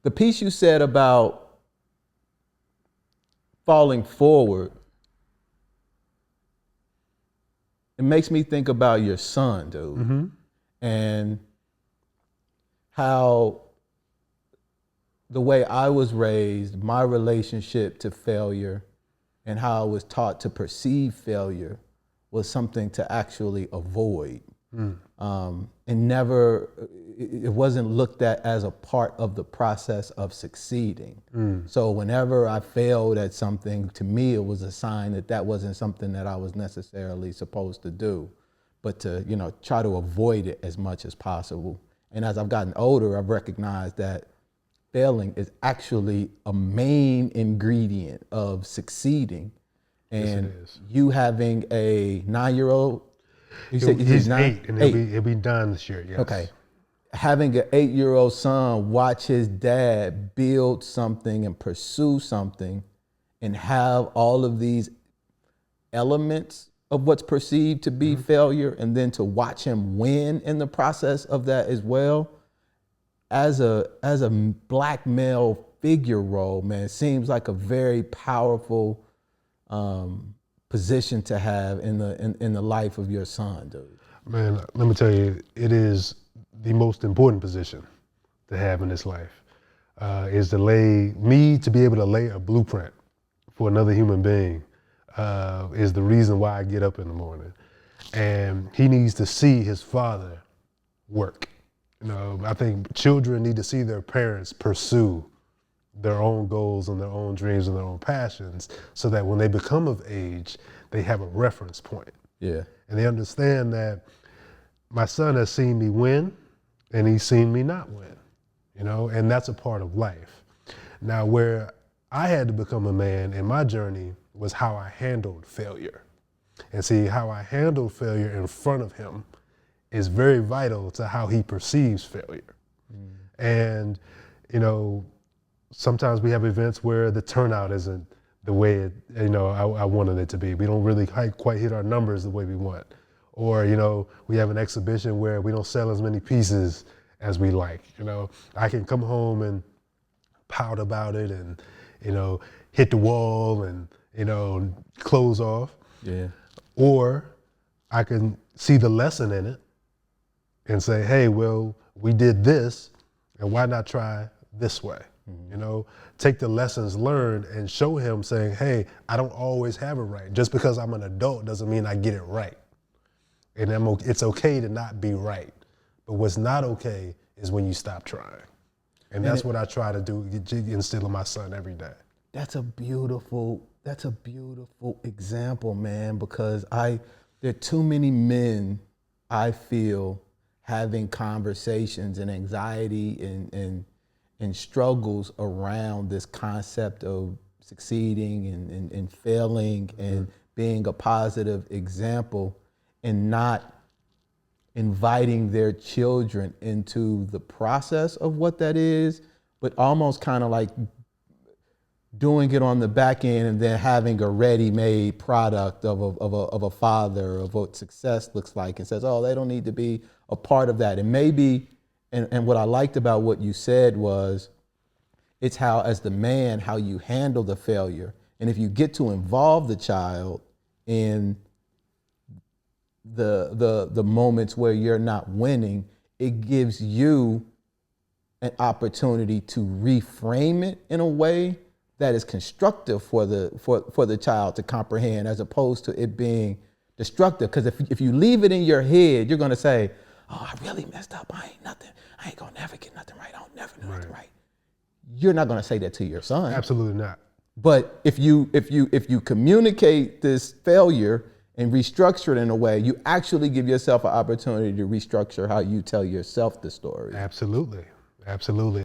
the piece you said about falling forward, it makes me think about your son, dude, and how the way I was raised, my relationship to failure, and how I was taught to perceive failure was something to actually avoid. And never, it wasn't looked at as a part of the process of succeeding. So whenever I failed at something, to me it was a sign that that wasn't something that I was necessarily supposed to do, but to, you know, try to avoid it as much as possible. And as I've gotten older, I've recognized that failing is actually a main ingredient of succeeding. And yes, you having a 9-year-old, you said He's nine? 8, and Eight. he'll be done this year. Yes. Okay. Having an 8-year-old son watch his dad build something and pursue something and have all of these elements of what's perceived to be failure, and then to watch him win in the process of that as well, as a black male figure role, man, it seems like a very powerful position to have in the life of your son, dude. Man, let me tell you, it is the most important position to have in this life, is to be able to lay a blueprint for another human being, is the reason why I get up in the morning. And he needs to see his father work. You know, I think children need to see their parents pursue their own goals and their own dreams and their own passions, so that when they become of age, they have a reference point. Yeah. And they understand that my son has seen me win and he's seen me not win, you know, and that's a part of life. Now, where I had to become a man in my journey was how I handled failure. And see, how I handled failure in front of him is very vital to how he perceives failure. And, you know, sometimes we have events where the turnout isn't the way I wanted it to be. We don't really quite hit our numbers the way we want. Or, you know, we have an exhibition where we don't sell as many pieces as we like. You know, I can come home and pout about it and, you know, hit the wall and, you know, close off. Yeah. Or I can see the lesson in it and say, hey, well, we did this, and why not try this way? You know, take the lessons learned and show him, saying, hey, I don't always have it right. Just because I'm an adult doesn't mean I get it right. And it's okay to not be right. But what's not okay is when you stop trying. And that's what I try to do, instill in my son every day. That's a beautiful example, man, because there are too many men, I feel, having conversations and anxiety and struggles around this concept of succeeding and failing and being a positive example, and not inviting their children into the process of what that is, but almost kind of like doing it on the back end and then having a ready-made product of a father, of what success looks like, and says, oh, they don't need to be a part of that. And maybe, and what I liked about what you said was, it's how, as the man, how you handle the failure. And if you get to involve the child in the moments where you're not winning, it gives you an opportunity to reframe it in a way that is constructive for the child to comprehend, as opposed to it being destructive. Because if you leave it in your head, you're gonna say, oh, I really messed up, I ain't gonna never get nothing right, I'll never do nothing right. You're not gonna say that to your son. Absolutely not. But if you communicate this failure and restructure it in a way, you actually give yourself an opportunity to restructure how you tell yourself the story. Absolutely, absolutely.